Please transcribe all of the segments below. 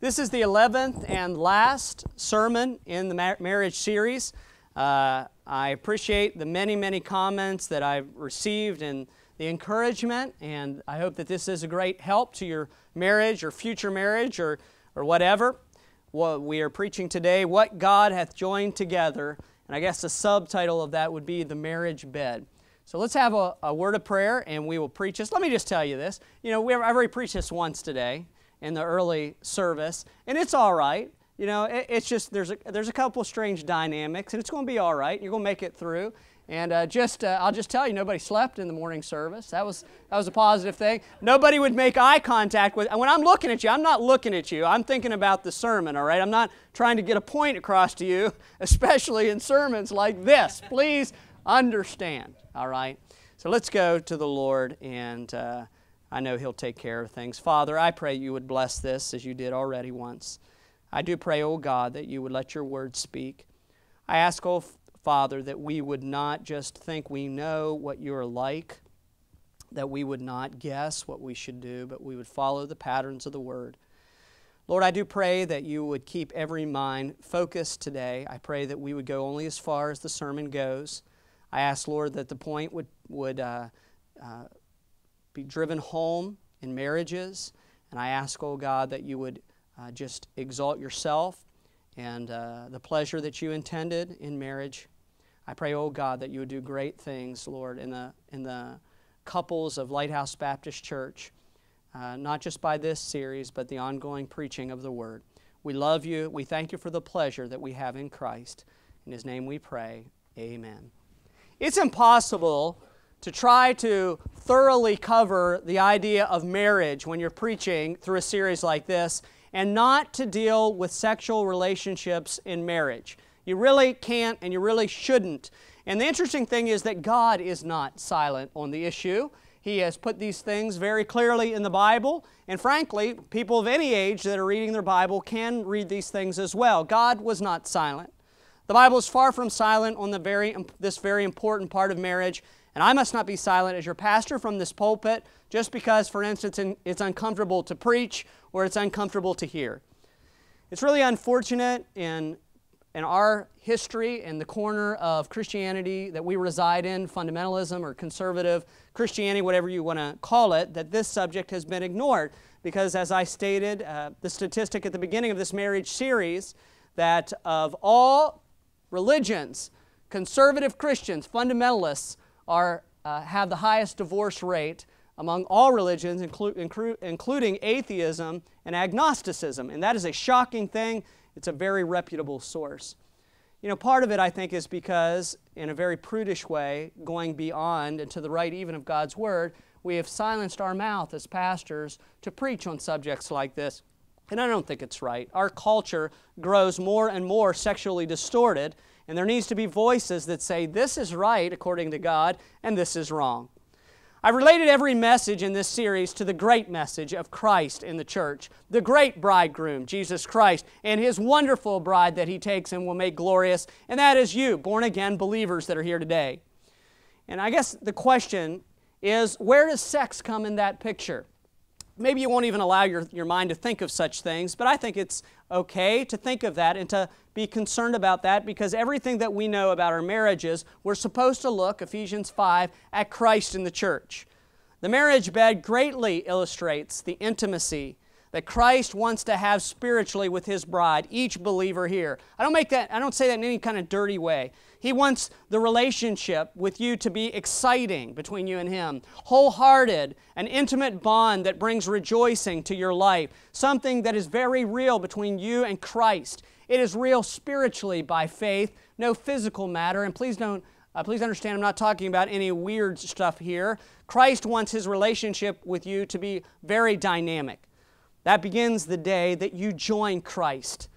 This is the 11th and last sermon in the marriage series. I appreciate the many comments that I've received and the encouragement, and I hope that this is a great help to your marriage or future marriage or whatever. What we are preaching today, What God Hath Joined Together, and I guess the subtitle of that would be The Marriage Bed. So let's have a word of prayer and we will preach this. Let me just tell you this. You know, I've already preached this once today in the early service, and it's all right. You know, it's just there's a couple strange dynamics, and it's going to be all right. You're going to make it through. And I'll just tell you, nobody slept in the morning service. That was a positive thing. Nobody would make eye contact with. When I'm looking at you, I'm not looking at you. I'm thinking about the sermon. All right, I'm not trying to get a point across to you, especially in sermons like this. Please understand. All right. So let's go to the Lord, and I know He'll take care of things. Father, I pray You would bless this as You did already once. I do pray, oh God, that You would let Your word speak. I ask, oh Father, that we would not just think we know what You're like, that we would not guess what we should do, but we would follow the patterns of the Word. Lord, I do pray that You would keep every mind focused today. I pray that we would go only as far as the sermon goes. I ask, Lord, that the point would be driven home in marriages, and I ask, oh God, that You would just exalt Yourself and the pleasure that You intended in marriage. I pray, oh God, that You would do great things, Lord, in the couples of Lighthouse Baptist Church, not just by this series, but the ongoing preaching of the Word. We love You. We thank You for the pleasure that we have in Christ. In His name we pray. Amen. It's impossible to try to thoroughly cover the idea of marriage when you're preaching through a series like this and not to deal with sexual relationships in marriage. You really can't and you really shouldn't. And the interesting thing is that God is not silent on the issue. He has put these things very clearly in the Bible, and frankly, people of any age that are reading their Bible can read these things as well. God was not silent. The Bible is far from silent on this very important part of marriage, and I must not be silent as your pastor from this pulpit just because, for instance, it's uncomfortable to preach or it's uncomfortable to hear. It's really unfortunate in our history, in the corner of Christianity that we reside in, fundamentalism or conservative Christianity, whatever you want to call it, that this subject has been ignored. Because as I stated, the statistic at the beginning of this marriage series, that of all religions, conservative Christians, fundamentalists, have the highest divorce rate among all religions, including atheism and agnosticism. And that is a shocking thing. It's a very reputable source. You know, part of it, I think, is because, in a very prudish way, going beyond and to the right even of God's Word, we have silenced our mouth as pastors to preach on subjects like this. And I don't think it's right. Our culture grows more and more sexually distorted, and there needs to be voices that say this is right according to God and this is wrong. I've related every message in this series to the great message of Christ in the church, the great bridegroom, Jesus Christ, and His wonderful bride that He takes and will make glorious, and that is you, born-again believers that are here today. And I guess the question is, where does sex come in that picture? Maybe you won't even allow your mind to think of such things, but I think it's okay to think of that and to be concerned about that, because everything that we know about our marriages, we're supposed to look, Ephesians 5, at Christ in the church. The marriage bed greatly illustrates the intimacy that Christ wants to have spiritually with His bride, each believer here. I don't say that in any kind of dirty way. He wants the relationship with you to be exciting between you and Him, wholehearted, an intimate bond that brings rejoicing to your life, something that is very real between you and Christ. It is real spiritually by faith, no physical matter, and please understand I'm not talking about any weird stuff here. Christ wants His relationship with you to be very dynamic. That begins the day that you join Christ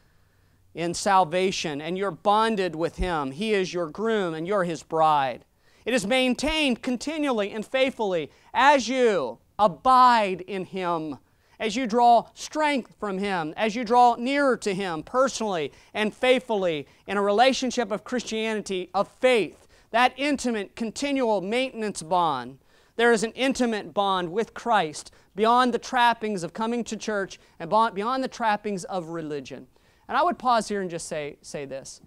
in salvation and you're bonded with Him. He is your groom and you're His bride. It is maintained continually and faithfully as you abide in Him, as you draw strength from Him, as you draw nearer to Him personally and faithfully in a relationship of Christianity, of faith, that intimate, continual maintenance bond There is an intimate bond with Christ beyond the trappings of coming to church and beyond the trappings of religion. And I would pause here and just say this.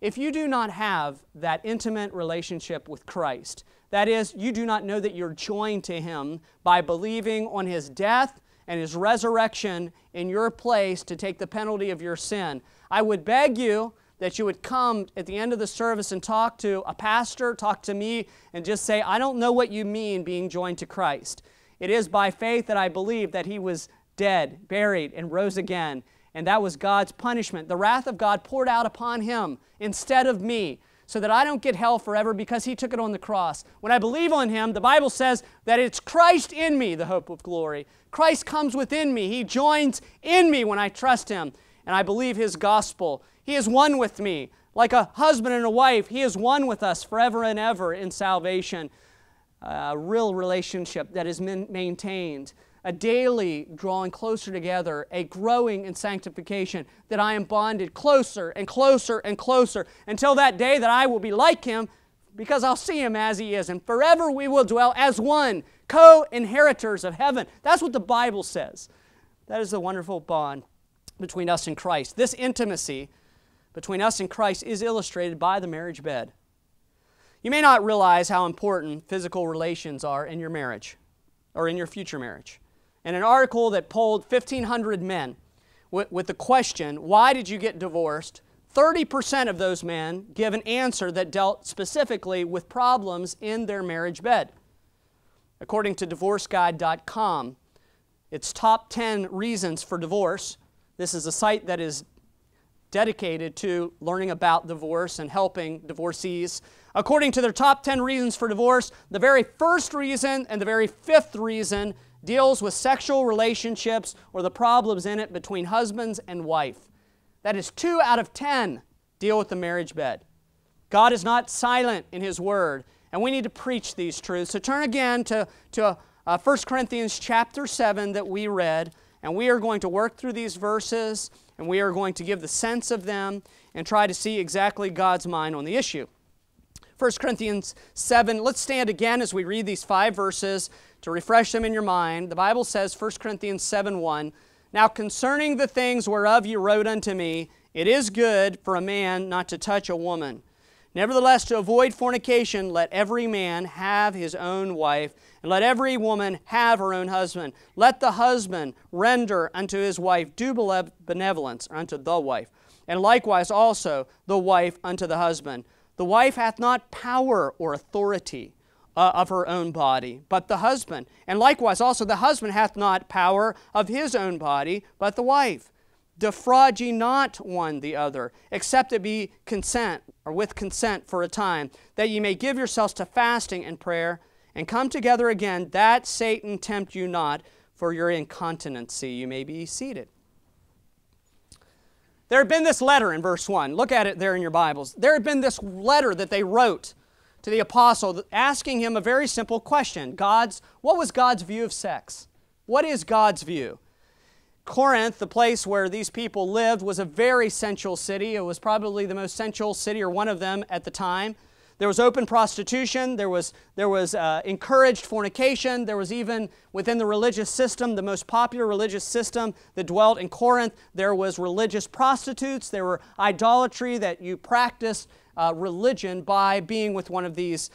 If you do not have that intimate relationship with Christ, that is, you do not know that you're joined to Him by believing on His death and His resurrection in your place to take the penalty of your sin, I would beg you that you would come at the end of the service and talk to a pastor, talk to me, and just say, I don't know what you mean being joined to Christ. It is by faith that I believe that He was dead, buried, and rose again. And that was God's punishment. The wrath of God poured out upon Him instead of me, so that I don't get hell forever because He took it on the cross. When I believe on Him, the Bible says that it's Christ in me, the hope of glory. Christ comes within me. He joins in me when I trust Him, and I believe His gospel. He is one with me. Like a husband and a wife, He is one with us forever and ever in salvation. A real relationship that is maintained. A daily drawing closer together, a growing in sanctification, that I am bonded closer and closer and closer until that day that I will be like Him, because I'll see Him as He is, and forever we will dwell as one, co-inheritors of heaven. That's what the Bible says. That is the wonderful bond between us and Christ. This intimacy between us and Christ is illustrated by the marriage bed. You may not realize how important physical relations are in your marriage or in your future marriage. In an article that polled 1,500 men with the question, why did you get divorced? 30% of those men give an answer that dealt specifically with problems in their marriage bed. According to DivorceGuide.com, its top 10 reasons for divorce. This is a site that is dedicated to learning about divorce and helping divorcees. According to their top 10 reasons for divorce, the very first reason and the very fifth reason deals with sexual relationships or the problems in it between husbands and wife. That is 2 out of 10 deal with the marriage bed. God is not silent in His Word, and we need to preach these truths. So turn again to 1 Corinthians chapter 7 that we read, and we are going to work through these verses, and we are going to give the sense of them and try to see exactly God's mind on the issue. 1 Corinthians 7, let's stand again as we read these 5 verses to refresh them in your mind. The Bible says, 1 Corinthians 7:1, Now concerning the things whereof you wrote unto me, it is good for a man not to touch a woman. Nevertheless, to avoid fornication, let every man have his own wife, and let every woman have her own husband. Let the husband render unto his wife due benevolence, or unto the wife, and likewise also the wife unto the husband. The wife hath not power or authority of her own body, but the husband. And likewise also the husband hath not power of his own body, but the wife. Defraud ye not one the other, except it be consent, or with consent for a time, that ye may give yourselves to fasting and prayer, and come together again, that Satan tempt you not for your incontinency. You may be seated. There had been this letter in verse 1. Look at it there in your Bibles. There had been this letter that they wrote to the apostle asking him a very simple question. What was God's view of sex? What is God's view? Corinth, the place where these people lived, was a very sensual city. It was probably the most sensual city, or one of them at the time. There was open prostitution. There was encouraged fornication. There was even within the religious system, the most popular religious system that dwelt in Corinth, there was religious prostitutes. There were idolatry, that you practiced religion by being with one of these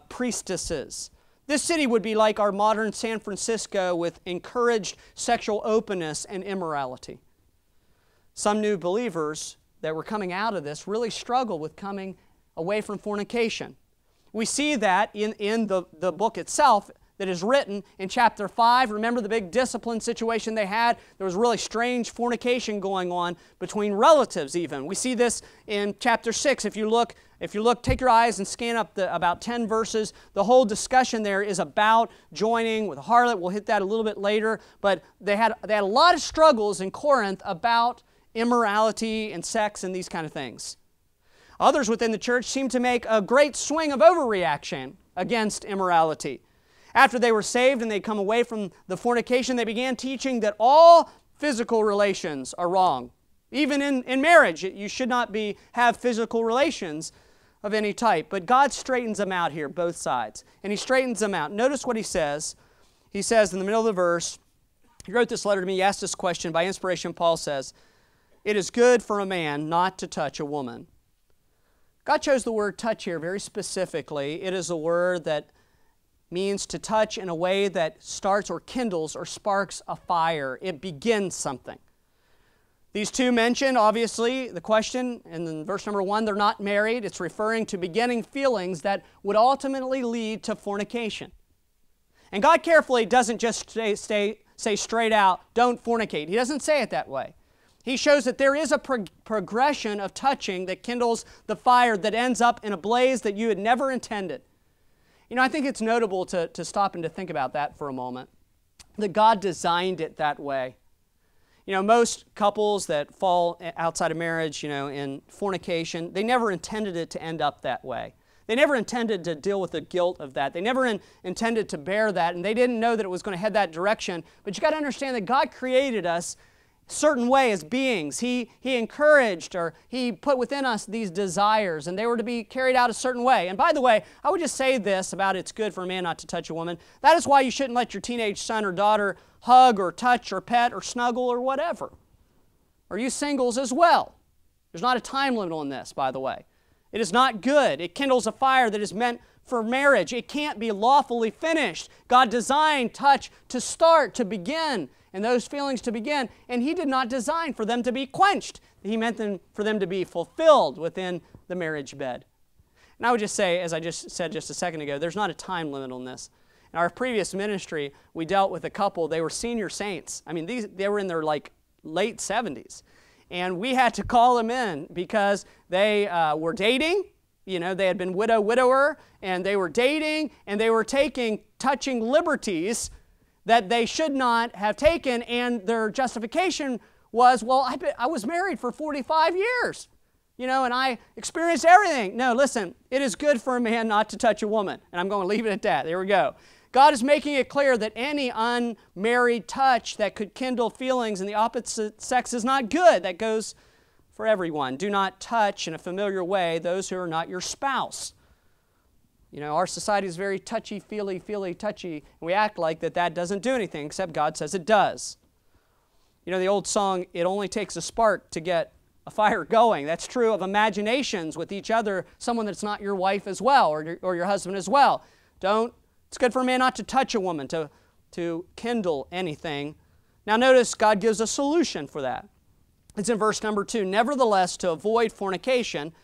priestesses. This city would be like our modern San Francisco with encouraged sexual openness and immorality. Some new believers that were coming out of this really struggled with coming away from fornication. We see that in the book itself that is written in chapter 5. Remember the big discipline situation they had? There was really strange fornication going on between relatives even. We see this in chapter 6. If you look, take your eyes and scan up about 10 verses. The whole discussion there is about joining with a harlot. We'll hit that a little bit later. But they had a lot of struggles in Corinth about immorality and sex and these kind of things. Others within the church seemed to make a great swing of overreaction against immorality. After they were saved and they'd come away from the fornication, they began teaching that all physical relations are wrong. Even in marriage, you should not have physical relations. of any type. But God straightens them out here, both sides. And He straightens them out. Notice what He says. He says in the middle of the verse, he wrote this letter to me, he asked this question. By inspiration, Paul says, "It is good for a man not to touch a woman." God chose the word touch here very specifically. It is a word that means to touch in a way that starts or kindles or sparks a fire. It begins something. These two mentioned, obviously, the question, and in verse number 1, they're not married. It's referring to beginning feelings that would ultimately lead to fornication. And God carefully doesn't just say straight out, don't fornicate. He doesn't say it that way. He shows that there is a progression of touching that kindles the fire that ends up in a blaze that you had never intended. You know, I think it's notable to stop and to think about that for a moment, that God designed it that way. You know, most couples that fall outside of marriage, in fornication, they never intended it to end up that way. They never intended to deal with the guilt of that. They never intended to bear that, and they didn't know that it was going to head that direction. But you got to understand that God created us a certain way as beings. He encouraged, or He put within us these desires, and they were to be carried out a certain way. And by the way, I would just say this about it's good for a man not to touch a woman. That is why you shouldn't let your teenage son or daughter hug or touch or pet or snuggle or whatever. Or you singles as well. There's not a time limit on this, by the way. It is not good. It kindles a fire that is meant for marriage. It can't be lawfully finished. God designed touch to start, to begin, and those feelings to begin. And He did not design for them to be quenched. He meant for them to be fulfilled within the marriage bed. And I would just say, as I just said just a second ago, there's not a time limit on this. In our previous ministry, we dealt with a couple. They were senior saints. I mean, they were in their late 70s. And we had to call them in because they were dating. They had been widower, and they were dating, and they were touching liberties that they should not have taken, and their justification was, well, I was married for 45 years, and I experienced everything. No, listen, it is good for a man not to touch a woman, and I'm going to leave it at that. There we go. God is making it clear that any unmarried touch that could kindle feelings in the opposite sex is not good. That goes for everyone. Do not touch in a familiar way those who are not your spouse. Our society is very touchy, touchy, and we act like that doesn't do anything, except God says it does. The old song, "It only takes a spark to get a fire going." That's true of imaginations with each other, someone that's not your wife as well, or your husband as well. It's good for a man not to touch a woman, to kindle anything. Now notice God gives a solution for that. It's in verse number 2. "Nevertheless, to avoid fornication,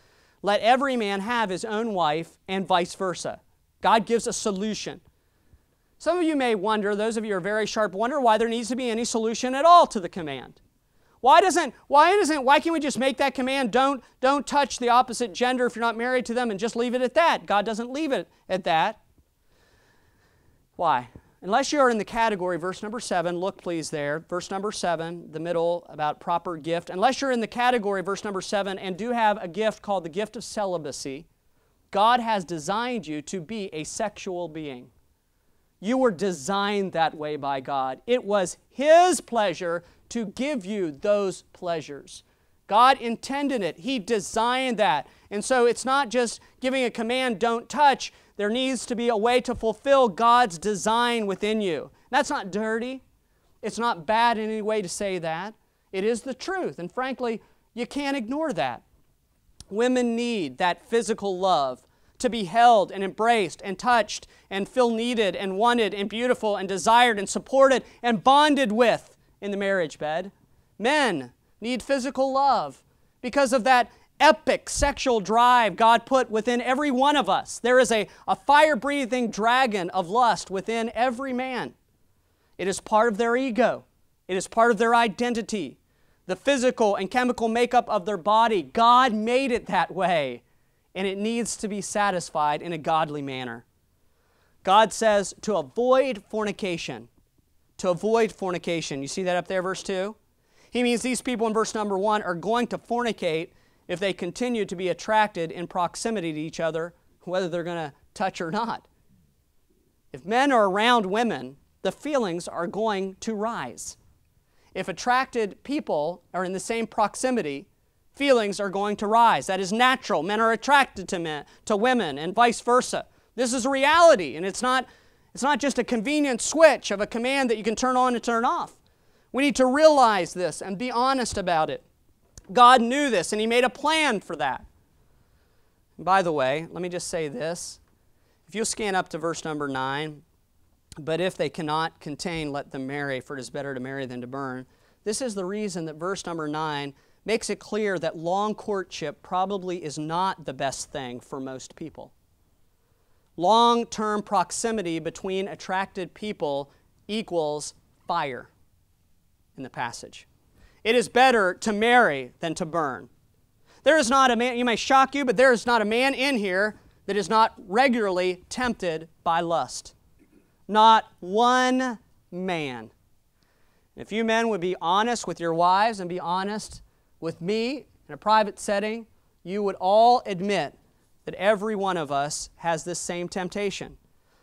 let every man have his own wife, and vice versa." God gives a solution. Some of you may wonder, those of you who are very sharp, wonder why there needs to be any solution at all to the command. Why can't we just make that command, don't touch the opposite gender if you're not married to them, and just leave it at that? God doesn't leave it at that. Why? Unless you are in the category, verse number 7, look please there, verse number 7, the middle about proper gift. Unless you're in the category, verse number 7, and do have a gift called the gift of celibacy, God has designed you to be a sexual being. You were designed that way by God. It was His pleasure to give you those pleasures. God intended it. He designed that. And so it's not just giving a command, don't touch. There needs to be a way to fulfill God's design within you. That's not dirty. It's not bad in any way to say that. It is the truth. And frankly, you can't ignore that. Women need that physical love, to be held and embraced and touched and feel needed and wanted and beautiful and desired and supported and bonded with in the marriage bed. Men need physical love because of that epic sexual drive God put within every one of us. There is a fire-breathing dragon of lust within every man. It is part of their ego. It is part of their identity. The physical and chemical makeup of their body, God made it that way, and it needs to be satisfied in a godly manner. God says to avoid fornication. To avoid fornication. You see that up there, verse 2? He means these people in verse number 1 are going to fornicate if they continue to be attracted in proximity to each other, whether they're going to touch or not. If men are around women, the feelings are going to rise. If attracted people are in the same proximity, feelings are going to rise. That is natural. Men are attracted to women, and vice versa. This is a reality, and it's not just a convenient switch of a command that you can turn on and turn off. We need to realize this and be honest about it. God knew this, and He made a plan for that. And by the way, let me just say this. If you'll scan up to verse number 9, but if they cannot contain, let them marry, for it is better to marry than to burn. This is the reason that verse number 9 makes it clear that long courtship probably is not the best thing for most people. Long-term proximity between attracted people equals fire in the passage. It is better to marry than to burn. There is not a man, you may shock you, but there is not a man in here that is not regularly tempted by lust. Not one man. If you men would be honest with your wives and be honest with me in a private setting, you would all admit that every one of us has this same temptation.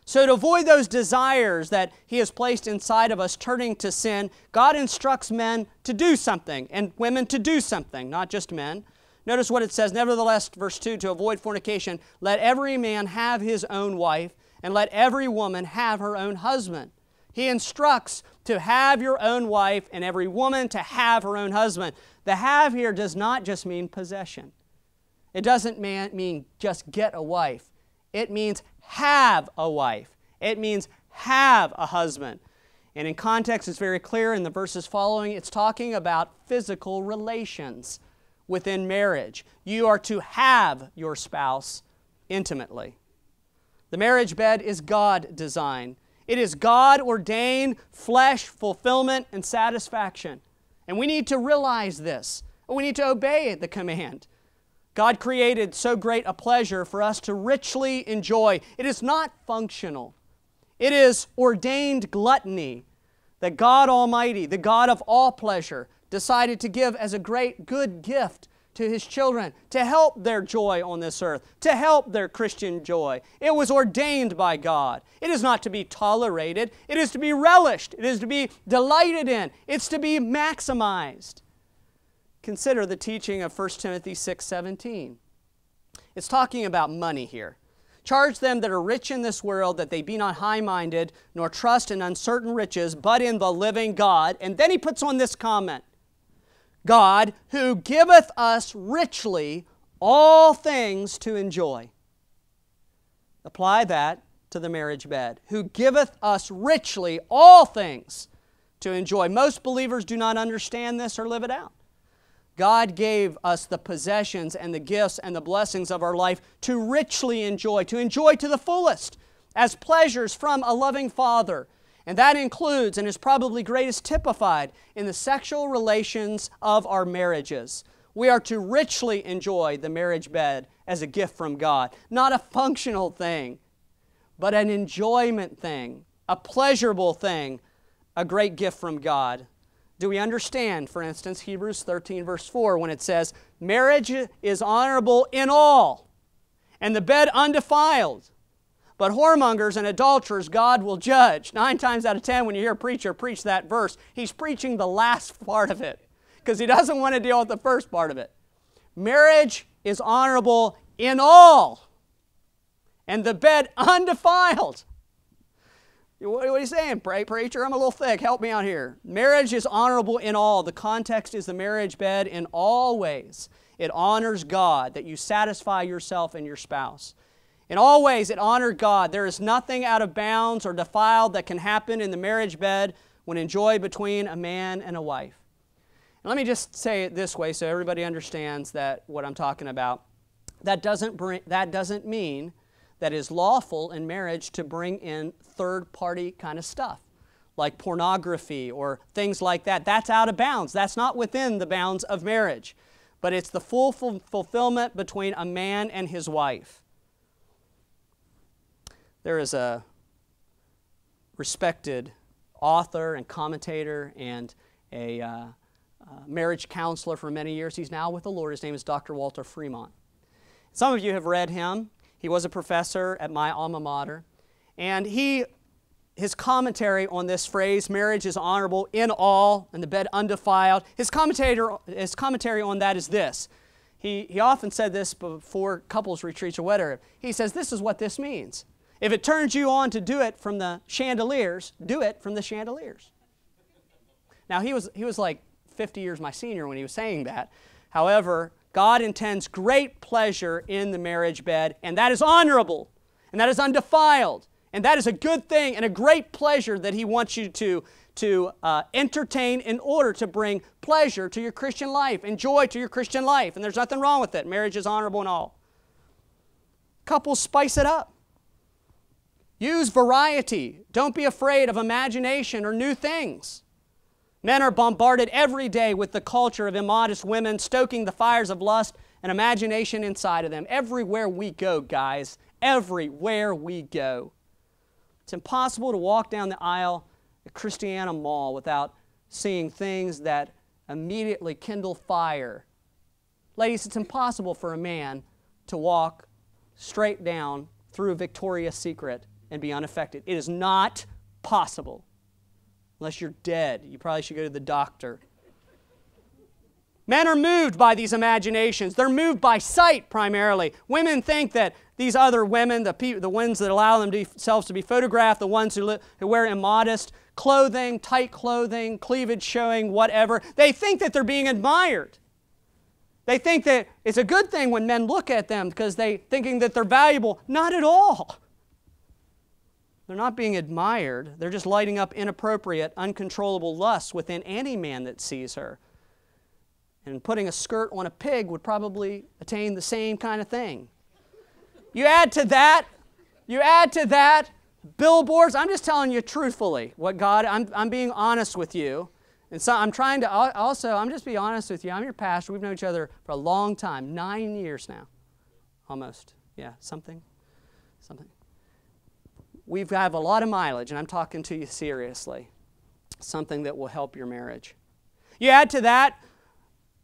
So to avoid those desires that He has placed inside of us turning to sin, God instructs men to do something and women to do something, not just men. Notice what it says, nevertheless, verse 2, to avoid fornication, let every man have his own wife, and let every woman have her own husband. He instructs to have your own wife and every woman to have her own husband. The have here does not just mean possession. It doesn't mean just get a wife. It means have a wife. It means have a husband. And in context, it's very clear in the verses following, it's talking about physical relations within marriage. You are to have your spouse intimately. The marriage bed is God-designed. It is God-ordained flesh fulfillment and satisfaction. And we need to realize this. We need to obey the command. God created so great a pleasure for us to richly enjoy. It is not functional. It is ordained gluttony that God Almighty, the God of all pleasure, decided to give as a great good gift to His children to help their joy on this earth, to help their Christian joy. It was ordained by God. It is not to be tolerated. It is to be relished. It is to be delighted in. It's to be maximized. Consider the teaching of 1 Timothy 6:17. It's talking about money here. Charge them that are rich in this world that they be not high-minded, nor trust in uncertain riches, but in the living God. And then he puts on this comment. God, who giveth us richly all things to enjoy. Apply that to the marriage bed. Who giveth us richly all things to enjoy. Most believers do not understand this or live it out. God gave us the possessions and the gifts and the blessings of our life to richly enjoy to the fullest, as pleasures from a loving Father. And that includes, and is probably greatest typified, in the sexual relations of our marriages. We are to richly enjoy the marriage bed as a gift from God. Not a functional thing, but an enjoyment thing, a pleasurable thing, a great gift from God. Do we understand, for instance, Hebrews 13 verse 4 when it says, marriage is honorable in all, and the bed undefiled. But whoremongers and adulterers God will judge. 9 times out of 10 when you hear a preacher preach that verse, he's preaching the last part of it because he doesn't want to deal with the first part of it. Marriage is honorable in all, and the bed undefiled. What are you saying, preacher? I'm a little thick. Help me out here. Marriage is honorable in all. The context is the marriage bed in all ways. It honors God, that you satisfy yourself and your spouse. In all ways, it honored God. There is nothing out of bounds or defiled that can happen in the marriage bed when enjoyed between a man and a wife. And let me just say it this way so everybody understands that what I'm talking about. That doesn't mean that it is lawful in marriage to bring in third-party kind of stuff, like pornography or things like that. That's out of bounds. That's not within the bounds of marriage. But it's the full fulfillment between a man and his wife. There is a respected author and commentator and a marriage counselor for many years. He's now with the Lord. His name is Dr. Walter Fremont. Some of you have read him. He was a professor at my alma mater. And his commentary on this phrase, marriage is honorable in all and the bed undefiled, his commentary on that is this. he often said this before couples retreats or whatever. He says, this is what this means. If it turns you on to do it from the chandeliers, do it from the chandeliers. Now, he was like 50 years my senior when he was saying that. However, God intends great pleasure in the marriage bed, and that is honorable, and that is undefiled, and that is a good thing and a great pleasure that He wants you to entertain in order to bring pleasure to your Christian life and joy to your Christian life. And there's nothing wrong with it. Marriage is honorable and all. Couples, spice it up. Use variety. Don't be afraid of imagination or new things. Men are bombarded every day with the culture of immodest women, stoking the fires of lust and imagination inside of them. Everywhere we go, guys, everywhere we go. It's impossible to walk down the aisle at Christiana Mall without seeing things that immediately kindle fire. Ladies, it's impossible for a man to walk straight down through Victoria's Secret and be unaffected. It is not possible. Unless you're dead. You probably should go to the doctor. Men are moved by these imaginations. They're moved by sight primarily. Women think that these other women, the ones that allow themselves to be photographed, the ones who wear immodest clothing, tight clothing, cleavage showing, whatever, they think that they're being admired. They think that it's a good thing when men look at them because they're thinking that they're valuable. Not at all. They're not being admired. They're just lighting up inappropriate, uncontrollable lusts within any man that sees her. And putting a skirt on a pig would probably attain the same kind of thing. You add to that billboards. I'm just telling you truthfully what God, I'm being honest with you. And so I'm trying to also, I'm just being honest with you. I'm your pastor. We've known each other for a long time, 9 years now. Almost. Yeah, something. We have a lot of mileage, and I'm talking to you seriously. Something that will help your marriage. You add to that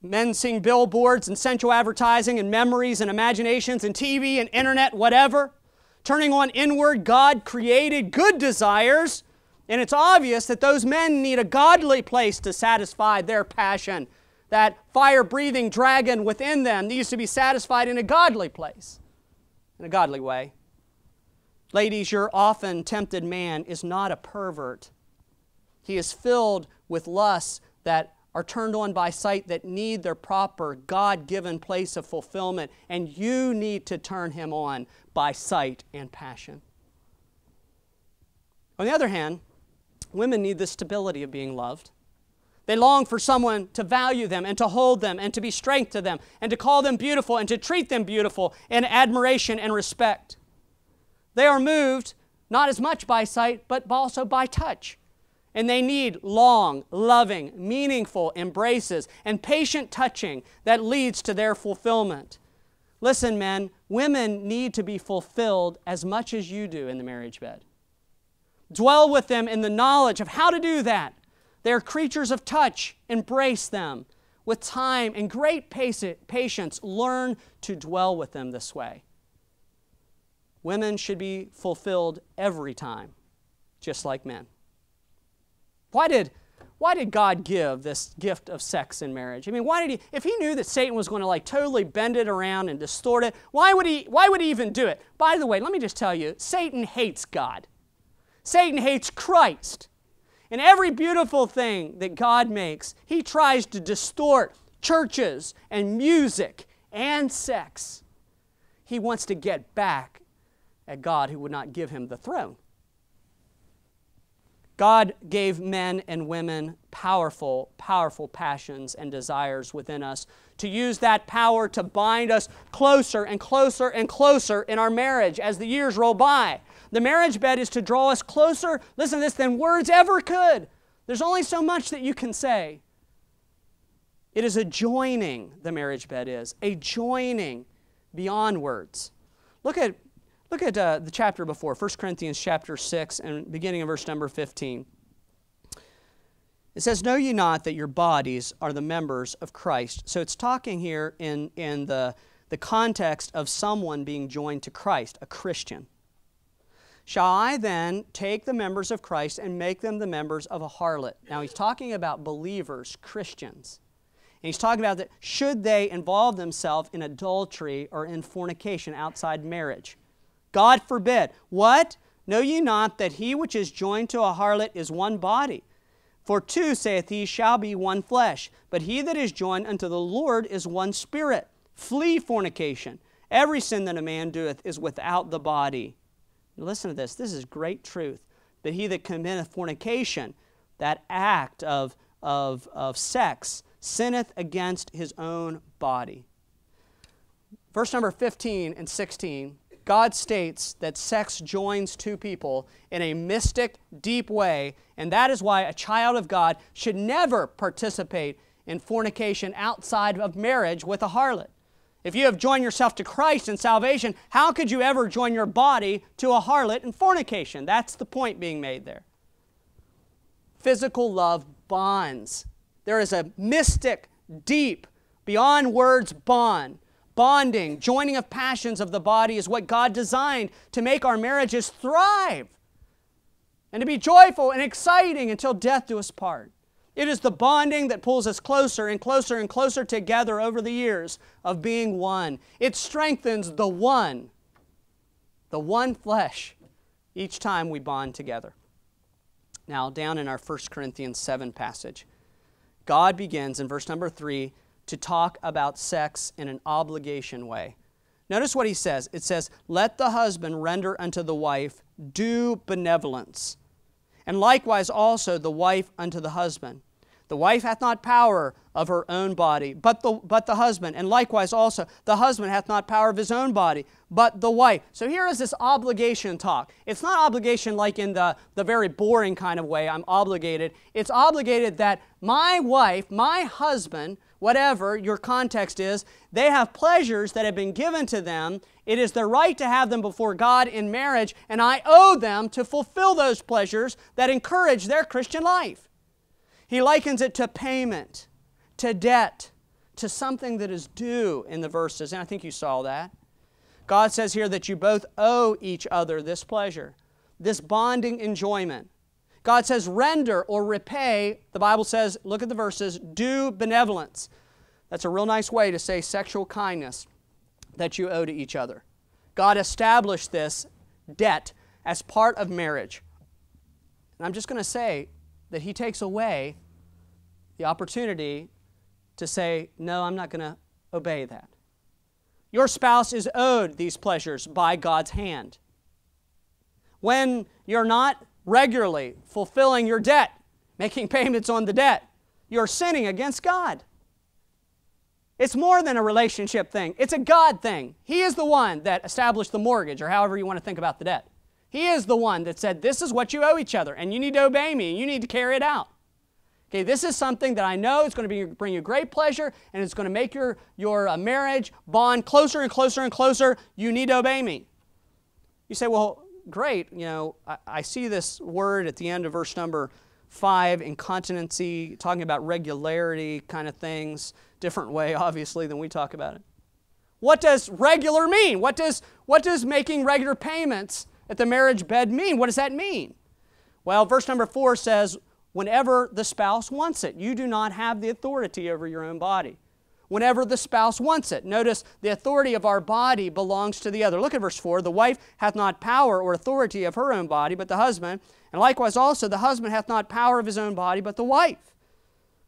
men seeing billboards and sensual advertising and memories and imaginations and TV and internet, whatever, turning on inward God-created good desires, and it's obvious that those men need a godly place to satisfy their passion. That fire-breathing dragon within them needs to be satisfied in a godly place, in a godly way. Ladies, your often tempted man is not a pervert. He is filled with lusts that are turned on by sight that need their proper God-given place of fulfillment, and you need to turn him on by sight and passion. On the other hand, women need the stability of being loved. They long for someone to value them and to hold them and to be strength to them and to call them beautiful and to treat them beautiful in admiration and respect. They are moved not as much by sight, but also by touch. And they need long, loving, meaningful embraces and patient touching that leads to their fulfillment. Listen, men, women need to be fulfilled as much as you do in the marriage bed. Dwell with them in the knowledge of how to do that. They are creatures of touch. Embrace them. With time and great patience, learn to dwell with them this way. Women should be fulfilled every time, just like men. Why did God give this gift of sex in marriage? I mean, if He knew that Satan was going to totally bend it around and distort it, why would he even do it? By the way, let me just tell you, Satan hates God. Satan hates Christ. And every beautiful thing that God makes, he tries to distort churches and music and sex. He wants to get back at God who would not give him the throne. God gave men and women powerful, powerful passions and desires within us to use that power to bind us closer and closer and closer in our marriage as the years roll by. The marriage bed is to draw us closer, listen to this, than words ever could. There's only so much that you can say. It is a joining, the marriage bed is, a joining beyond words. Look at the chapter before, 1 Corinthians chapter 6, and beginning in verse number 15. It says, "Know ye not that your bodies are the members of Christ?" So it's talking here in the context of someone being joined to Christ, a Christian. "Shall I then take the members of Christ and make them the members of a harlot?" Now he's talking about believers, Christians. And he's talking about that should they involve themselves in adultery or in fornication outside marriage. God forbid. What? Know ye not that he which is joined to a harlot is one body? For two, saith he, shall be one flesh. But he that is joined unto the Lord is one spirit. Flee fornication. Every sin that a man doeth is without the body. Listen to this. This is great truth. That he that committeth fornication, that act of sex, sinneth against his own body. Verse number 15 and 16, God states that sex joins two people in a mystic, deep way, and that is why a child of God should never participate in fornication outside of marriage with a harlot. If you have joined yourself to Christ in salvation, how could you ever join your body to a harlot in fornication? That's the point being made there. Physical love bonds. There is a mystic, deep, beyond words bond. Bonding, joining of passions of the body is what God designed to make our marriages thrive and to be joyful and exciting until death do us part. It is the bonding that pulls us closer and closer and closer together over the years of being one. It strengthens the one flesh, each time we bond together. Now, down in our 1 Corinthians 7 passage, God begins in verse number 3 to talk about sex in an obligation way. Notice what he says. It says, let the husband render unto the wife due benevolence, and likewise also the wife unto the husband. The wife hath not power of her own body, but the husband, and likewise also the husband hath not power of his own body, but the wife. So here is this obligation talk. It's not obligation like in the very boring kind of way, I'm obligated. It's obligated that my wife, my husband, whatever your context is, they have pleasures that have been given to them. It is their right to have them before God in marriage, and I owe them to fulfill those pleasures that encourage their Christian life. He likens it to payment, to debt, to something that is due in the verses, and I think you saw that. God says here that you both owe each other this pleasure, this bonding enjoyment. God says render or repay, the Bible says, look at the verses, due benevolence. That's a real nice way to say sexual kindness that you owe to each other. God established this debt as part of marriage. And I'm just going to say that He takes away the opportunity to say, no, I'm not going to obey that. Your spouse is owed these pleasures by God's hand. When you're not regularly fulfilling your debt, making payments on the debt, you're sinning against God. It's more than a relationship thing. It's a God thing. He is the one that established the mortgage, or however you want to think about the debt. He is the one that said, this is what you owe each other, and you need to obey me, and you need to carry it out. Okay, this is something that I know is going to bring you great pleasure, and it's going to make your marriage bond closer and closer and closer. You need to obey me. You say, well, great. You know, I see this word at the end of verse number 5, incontinency, talking about regularity kind of things. Different way, obviously, than we talk about it. What does regular mean? What does making regular payments at the marriage bed mean? What does that mean? Well, verse number 4 says, whenever the spouse wants it. You do not have the authority over your own body. Whenever the spouse wants it. Notice the authority of our body belongs to the other. Look at verse 4. The wife hath not power or authority of her own body, but the husband. And likewise also the husband hath not power of his own body, but the wife.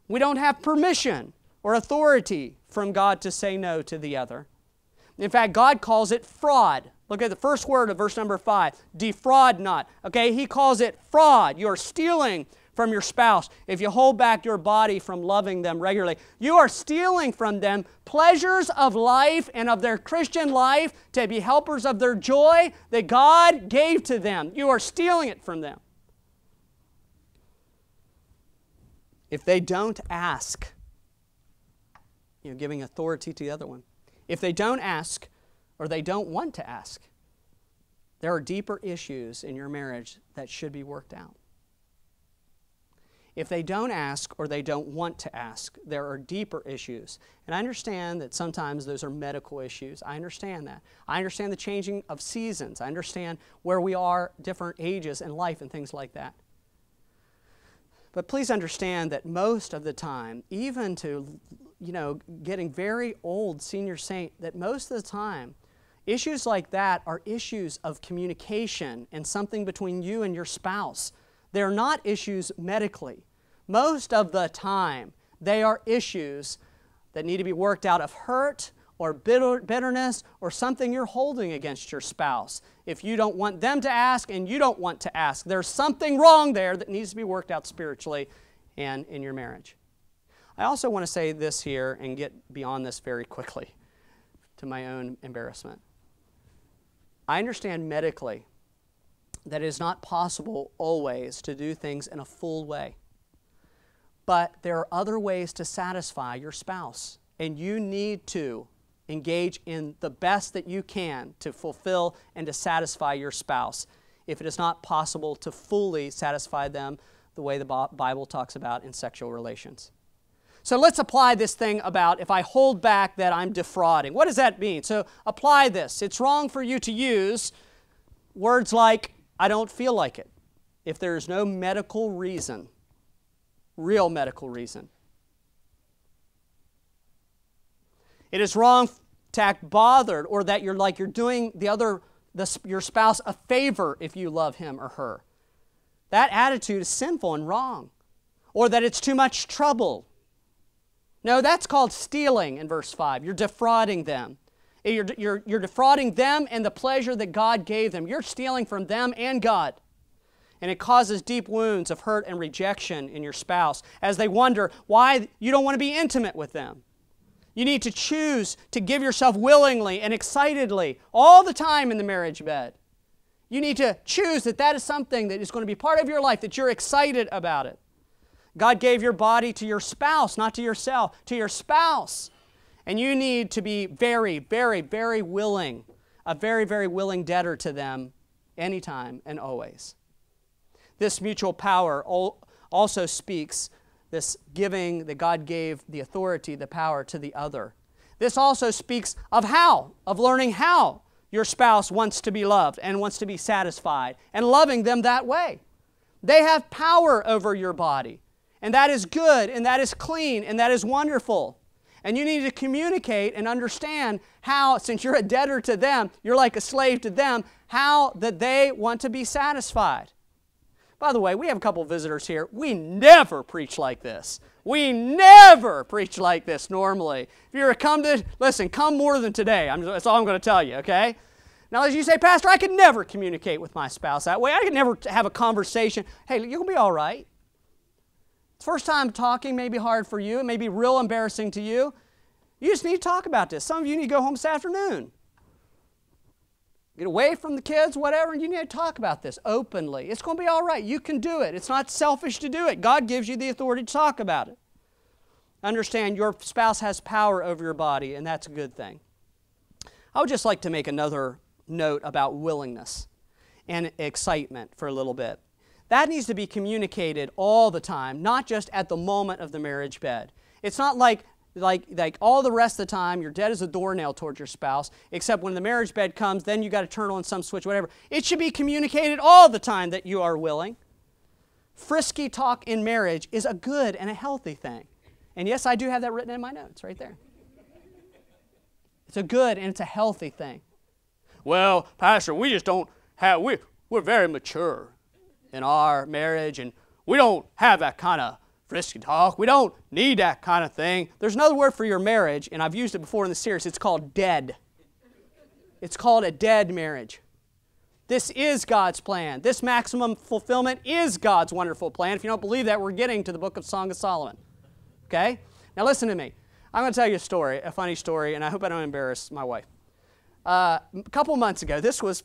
We don't have permission or authority from God to say no to the other. In fact, God calls it fraud. Look at the first word of verse number 5. Defraud not. Okay, He calls it fraud. You're stealing from your spouse. If you hold back your body from loving them regularly, you are stealing from them pleasures of life and of their Christian life to be helpers of their joy that God gave to them. You are stealing it from them. If they don't ask, you're giving authority to the other one. If they don't ask, or they don't want to ask, there are deeper issues in your marriage that should be worked out. If they don't ask or they don't want to ask, there are deeper issues. And I understand that sometimes those are medical issues. I understand that. I understand the changing of seasons. I understand where we are, different ages in life and things like that. But please understand that most of the time, even to, getting very old senior saint, that most of the time, issues like that are issues of communication and something between you and your spouse. They're not issues medically. Most of the time, they are issues that need to be worked out of hurt or bitterness or something you're holding against your spouse. If you don't want them to ask and you don't want to ask, there's something wrong there that needs to be worked out spiritually and in your marriage. I also want to say this here and get beyond this very quickly to my own embarrassment. I understand medically that it is not possible always to do things in a full way. But there are other ways to satisfy your spouse, and you need to engage in the best that you can to fulfill and to satisfy your spouse if it is not possible to fully satisfy them the way the Bible talks about in sexual relations. So let's apply this thing about if I hold back that I'm defrauding. What does that mean? So apply this. It's wrong for you to use words like, I don't feel like it, if there is no medical reason, real medical reason. It is wrong to act bothered or that you're doing your spouse a favor if you love him or her. That attitude is sinful and wrong. Or that it's too much trouble. No, that's called stealing in verse 5. You're defrauding them. You're defrauding them and the pleasure that God gave them. You're stealing from them and God. And it causes deep wounds of hurt and rejection in your spouse as they wonder why you don't want to be intimate with them. You need to choose to give yourself willingly and excitedly all the time in the marriage bed. You need to choose that that is something that is going to be part of your life, that you're excited about it. God gave your body to your spouse, not to yourself, to your spouse. And you need to be very, very, very willing, a very, very willing debtor to them anytime and always. This mutual power also speaks this giving that God gave the authority, the power to the other. This also speaks of learning how your spouse wants to be loved and wants to be satisfied and loving them that way. They have power over your body, and that is good, and that is clean, and that is wonderful. And you need to communicate and understand how, since you're a debtor to them, you're like a slave to them, how that they want to be satisfied. By the way, we have a couple visitors here. We never preach like this. We never preach like this normally. If you're come more than today. That's all I'm going to tell you, okay? Now, as you say, Pastor, I could never communicate with my spouse that way. I could never have a conversation. Hey, you're going to be all right. First time talking may be hard for you. It may be real embarrassing to you. You just need to talk about this. Some of you need to go home this afternoon. Get away from the kids, whatever, and you need to talk about this openly. It's going to be all right. You can do it. It's not selfish to do it. God gives you the authority to talk about it. Understand your spouse has power over your body, and that's a good thing. I would just like to make another note about willingness and excitement for a little bit. That needs to be communicated all the time, not just at the moment of the marriage bed. It's not like all the rest of the time you're dead as a doornail towards your spouse, except when the marriage bed comes, then you got to turn on some switch, whatever. It should be communicated all the time that you are willing. Frisky talk in marriage is a good and a healthy thing. And yes, I do have that written in my notes right there. It's a good and it's a healthy thing. Well, Pastor, we just don't have, we're very mature in our marriage, and we don't have that kind of frisky talk. We don't need that kind of thing. There's another word for your marriage, and I've used it before in the series. It's called dead. It's called a dead marriage. This is God's plan. This maximum fulfillment is God's wonderful plan. If you don't believe that, we're getting to the book of Song of Solomon. Okay? Now listen to me. I'm going to tell you a funny story, and I hope I don't embarrass my wife. A couple months ago, this was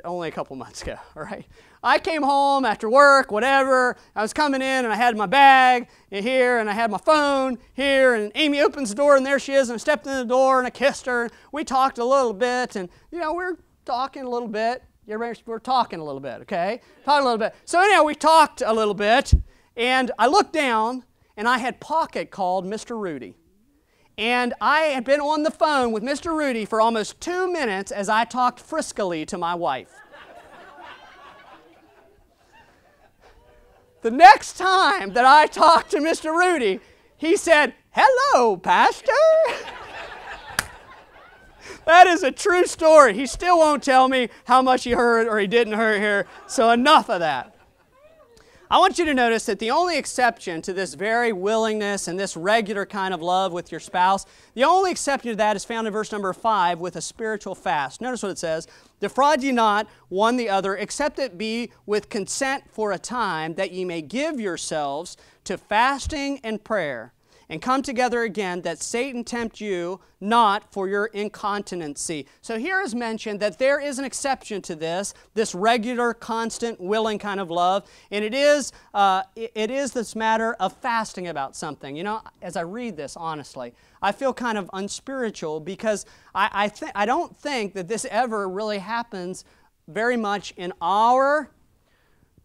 only a couple months ago, all right? I came home after work, whatever. I was coming in, and I had my bag here, and I had my phone here, and Amy opens the door, and there she is, and I stepped in the door, and I kissed her, and we talked a little bit, and, we're talking a little bit. We're talking a little bit, okay? Talking a little bit. So anyhow, we talked a little bit, and I looked down, and I had pocket called Mr. Rudy. And I had been on the phone with Mr. Rudy for almost 2 minutes as I talked friskily to my wife. The next time that I talked to Mr. Rudy, he said, "Hello, Pastor." That is a true story. He still won't tell me how much he heard or he didn't hear, so enough of that. I want you to notice that the only exception to this very willingness and this regular kind of love with your spouse, the only exception to that is found in verse number 5 with a spiritual fast. Notice what it says, "Defraud ye not one the other, except it be with consent for a time, that ye may give yourselves to fasting and prayer, and come together again, that Satan tempt you not for your incontinency." So here is mentioned that there is an exception to this regular, constant, willing kind of love, and it is this matter of fasting about something. You know, as I read this, honestly, I feel kind of unspiritual because I don't think that this ever really happens very much in our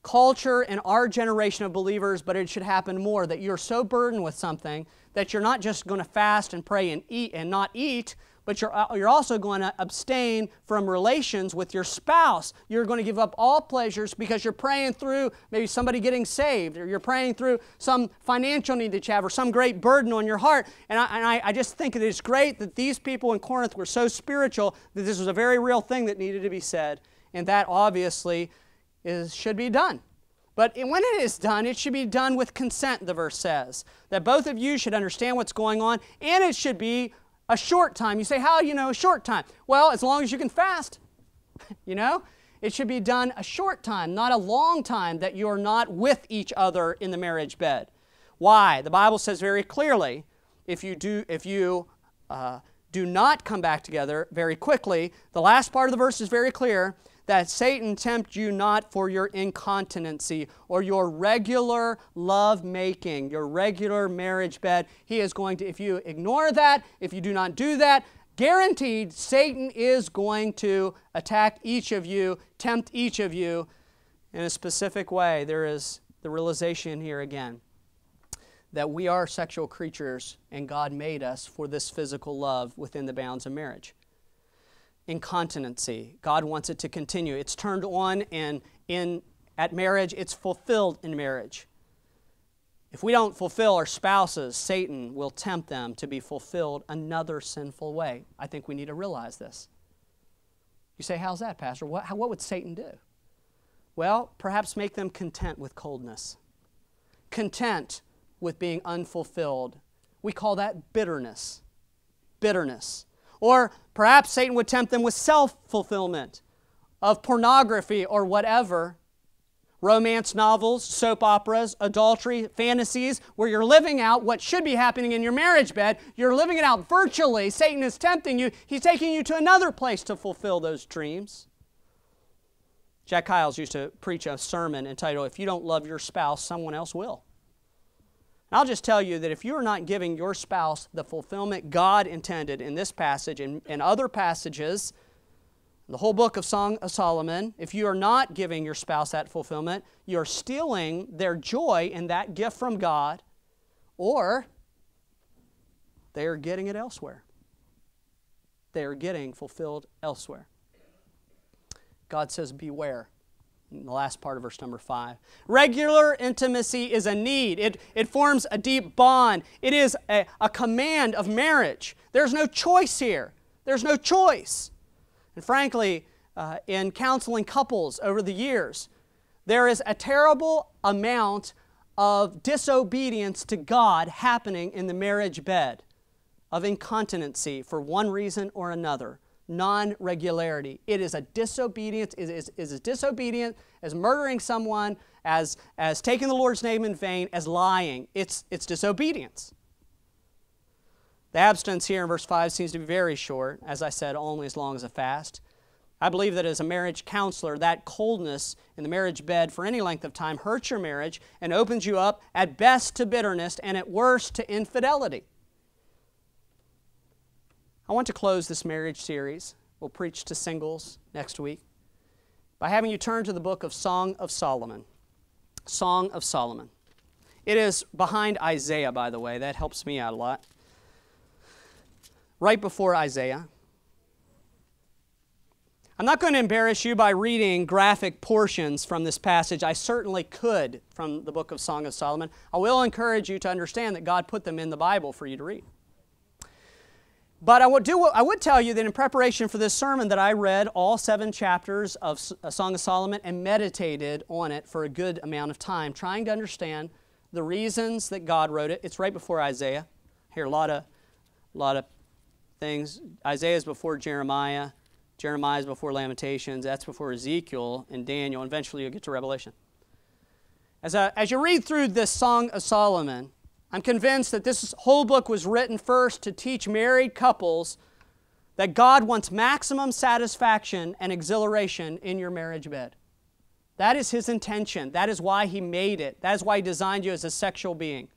culture and our generation of believers, but it should happen more, that you're so burdened with something that you're not just going to fast and pray and eat and not eat, but you're also going to abstain from relations with your spouse. You're going to give up all pleasures because you're praying through maybe somebody getting saved, or you're praying through some financial need that you have, or some great burden on your heart. And I just think it is great that these people in Corinth were so spiritual that this was a very real thing that needed to be said, and that obviously should be done. But when it is done, it should be done with consent, the verse says. That both of you should understand what's going on, and it should be a short time. You say, how do you know a short time? Well, as long as you can fast. You know? It should be done a short time, not a long time, that you're not with each other in the marriage bed. Why? The Bible says very clearly, if you do not come back together very quickly, the last part of the verse is very clear, that Satan tempt you not for your incontinency or your regular love-making, your regular marriage bed. He is going to, if you ignore that, if you do not do that, guaranteed Satan is going to attack each of you, tempt each of you in a specific way. There is the realization here again that we are sexual creatures and God made us for this physical love within the bounds of marriage. Incontinency. God wants it to continue. It's turned on at marriage. It's fulfilled in marriage. If we don't fulfill our spouses, Satan will tempt them to be fulfilled another sinful way. I think we need to realize this. You say, how's that, Pastor? What would Satan do? Well, perhaps make them content with coldness. Content with being unfulfilled. We call that bitterness. Bitterness. Or perhaps Satan would tempt them with self-fulfillment of pornography or whatever. Romance novels, soap operas, adultery, fantasies, where you're living out what should be happening in your marriage bed. You're living it out virtually. Satan is tempting you. He's taking you to another place to fulfill those dreams. Jack Hyles used to preach a sermon entitled, "If you don't love your spouse, someone else will." I'll just tell you that if you are not giving your spouse the fulfillment God intended in this passage and other passages, the whole book of Song of Solomon, if you are not giving your spouse that fulfillment, you're stealing their joy in that gift from God, or they are getting it elsewhere. They are getting fulfilled elsewhere. God says, beware. In the last part of verse number 5. Regular intimacy is a need. It forms a deep bond. It is a command of marriage. There's no choice here. There's no choice. And frankly, in counseling couples over the years, there is a terrible amount of disobedience to God happening in the marriage bed, of incontinency for one reason or another. Non-regularity. It is a disobedience. It is as disobedient as murdering someone, as taking the Lord's name in vain, as lying. It's disobedience. The abstinence here in verse 5 seems to be very short. As I said, only as long as a fast. I believe that as a marriage counselor, that coldness in the marriage bed for any length of time hurts your marriage and opens you up at best to bitterness and at worst to infidelity. I want to close this marriage series. We'll preach to singles next week by having you turn to the book of Song of Solomon. Song of Solomon. It is behind Isaiah, by the way. That helps me out a lot. Right before Isaiah. I'm not going to embarrass you by reading graphic portions from this passage. I certainly could from the book of Song of Solomon. I will encourage you to understand that God put them in the Bible for you to read. But I would tell you that in preparation for this sermon that I read all 7 chapters of Song of Solomon and meditated on it for a good amount of time, trying to understand the reasons that God wrote it. It's right before Isaiah. Here, a lot of things. Isaiah is before Jeremiah. Jeremiah is before Lamentations. That's before Ezekiel and Daniel. Eventually you'll get to Revelation. As you read through this Song of Solomon, I'm convinced that this whole book was written first to teach married couples that God wants maximum satisfaction and exhilaration in your marriage bed. That is His intention. That is why He made it. That is why He designed you as a sexual being.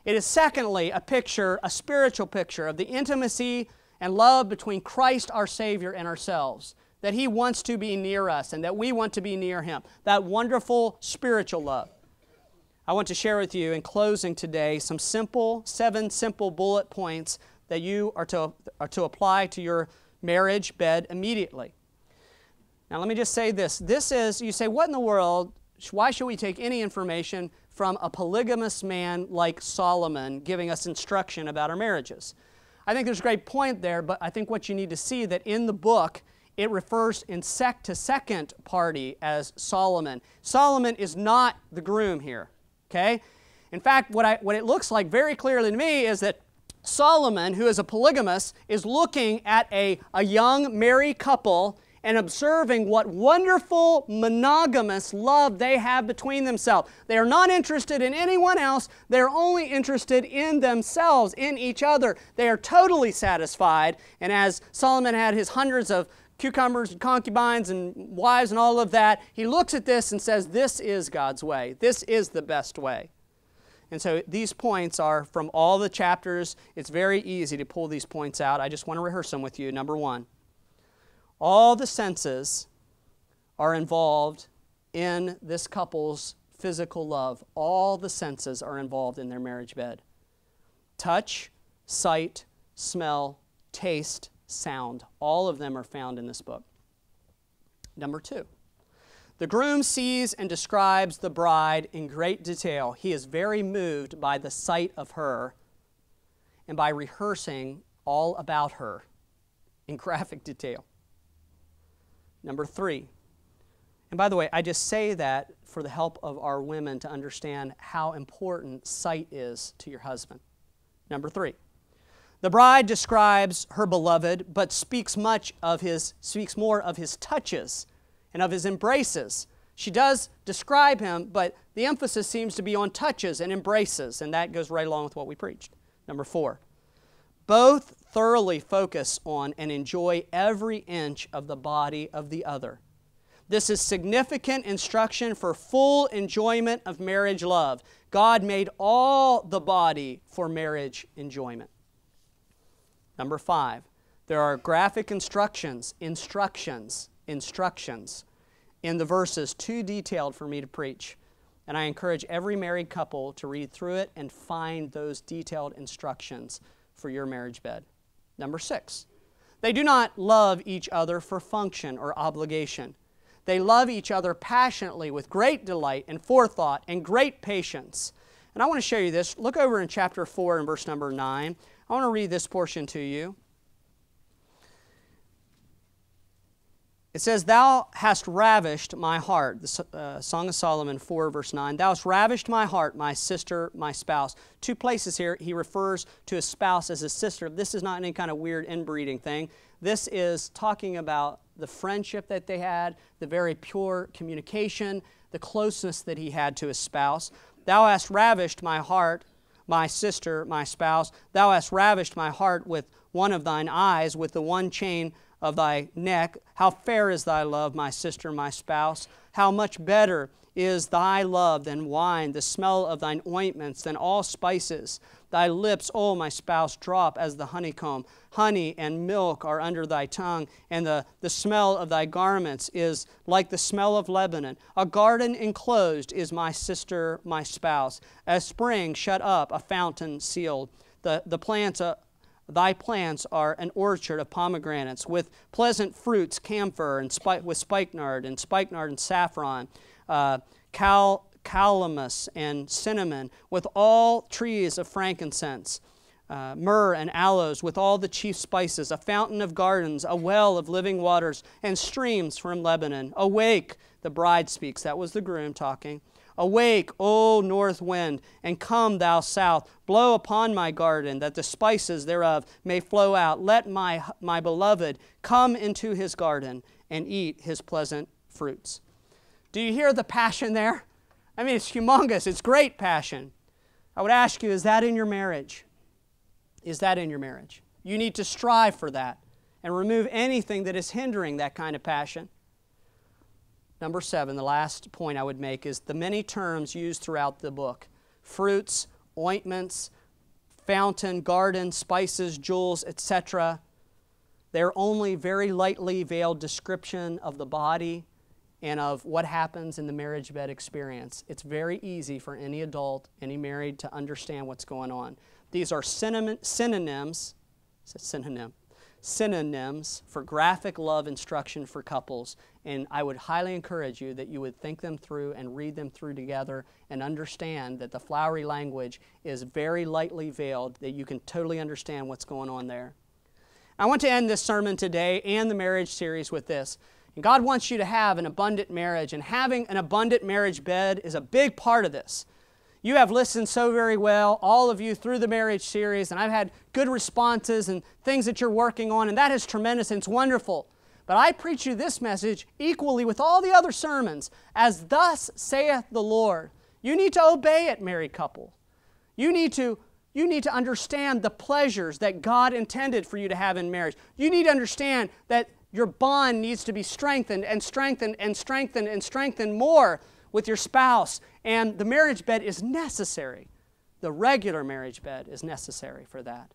It is secondly a spiritual picture of the intimacy and love between Christ our Savior and ourselves. That He wants to be near us and that we want to be near Him. That wonderful spiritual love. I want to share with you in closing today some 7 simple bullet points that you are to apply to your marriage bed immediately. Now let me just say this. You say, what in the world, why should we take any information from a polygamous man like Solomon giving us instruction about our marriages? I think there's a great point there, but I think what you need to see that in the book, it refers to second party as Solomon. Solomon is not the groom here, okay? In fact, what it looks like very clearly to me is that Solomon, who is a polygamist, is looking at a young married couple and observing what wonderful monogamous love they have between themselves. They are not interested in anyone else. They are only interested in themselves, in each other. They are totally satisfied. And as Solomon had his hundreds of cucumbers and concubines and wives and all of that, he looks at this and says, this is God's way. This is the best way. And so these points are from all the chapters. It's very easy to pull these points out. I just want to rehearse them with you. Number 1. All the senses are involved in this couple's physical love. All the senses are involved in their marriage bed. Touch, sight, smell, taste, sound. All of them are found in this book. Number 2. The groom sees and describes the bride in great detail. He is very moved by the sight of her and by rehearsing all about her in graphic detail. Number 3, and by the way, I just say that for the help of our women to understand how important sight is to your husband. Number 3, the bride describes her beloved, but speaks more of his touches and of his embraces. She does describe him, but the emphasis seems to be on touches and embraces, and that goes right along with what we preached. Number 4, both thoroughly focus on and enjoy every inch of the body of the other. This is significant instruction for full enjoyment of marriage love. God made all the body for marriage enjoyment. Number 5, there are graphic instructions in the verses too detailed for me to preach. And I encourage every married couple to read through it and find those detailed instructions for your marriage bed. Number 6, they do not love each other for function or obligation. They love each other passionately with great delight and forethought and great patience. And I want to show you this. Look over in chapter 4 and verse number 9. I want to read this portion to you. It says, Thou hast ravished my heart. The Song of Solomon 4, verse 9. Thou hast ravished my heart, my sister, my spouse. 2 places here he refers to his spouse as his sister. This is not any kind of weird inbreeding thing. This is talking about the friendship that they had, the very pure communication, the closeness that he had to his spouse. Thou hast ravished my heart, my sister, my spouse. Thou hast ravished my heart with one of thine eyes, with the one chain of thy neck. How fair is thy love, my sister, my spouse. How much better is thy love than wine, the smell of thine ointments than all spices. Thy lips, O my spouse, drop as the honeycomb. Honey and milk are under thy tongue, and the smell of thy garments is like the smell of Lebanon. A garden enclosed is my sister, my spouse. A spring shut up, a fountain sealed. The plants Thy plants are an orchard of pomegranates, with pleasant fruits, camphor, and with spikenard and saffron, calamus and cinnamon, with all trees of frankincense, myrrh and aloes, with all the chief spices, a fountain of gardens, a well of living waters, and streams from Lebanon. Awake, the bride speaks. That was the groom talking. Awake, O north wind, and come, thou south. Blow upon my garden, that the spices thereof may flow out. Let my beloved come into his garden and eat his pleasant fruits. Do you hear the passion there? I mean, it's humongous. It's great passion. I would ask you, is that in your marriage? Is that in your marriage? You need to strive for that and remove anything that is hindering that kind of passion. Number 7, the last point I would make is the many terms used throughout the book. Fruits, ointments, fountain, garden, spices, jewels, etc. They're only very lightly veiled description of the body and of what happens in the marriage bed experience. It's very easy for any adult, any married, to understand what's going on. These are synonyms for graphic love instruction for couples, and I would highly encourage you that you would think them through and read them through together and understand that the flowery language is very lightly veiled, that you can totally understand what's going on there. I want to end this sermon today and the marriage series with this. God wants you to have an abundant marriage, and having an abundant marriage bed is a big part of this. You have listened so very well, all of you, through the marriage series, and I've had good responses and things that you're working on, and that is tremendous and it's wonderful. But I preach you this message equally with all the other sermons, as thus saith the Lord. You need to obey it, married couple. You need to understand the pleasures that God intended for you to have in marriage. You need to understand that your bond needs to be strengthened and strengthened and strengthened and strengthened more with your spouse, and the marriage bed is necessary. The regular marriage bed is necessary for that.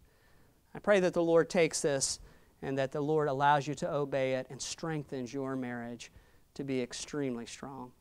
I pray that the Lord takes this and that the Lord allows you to obey it and strengthens your marriage to be extremely strong.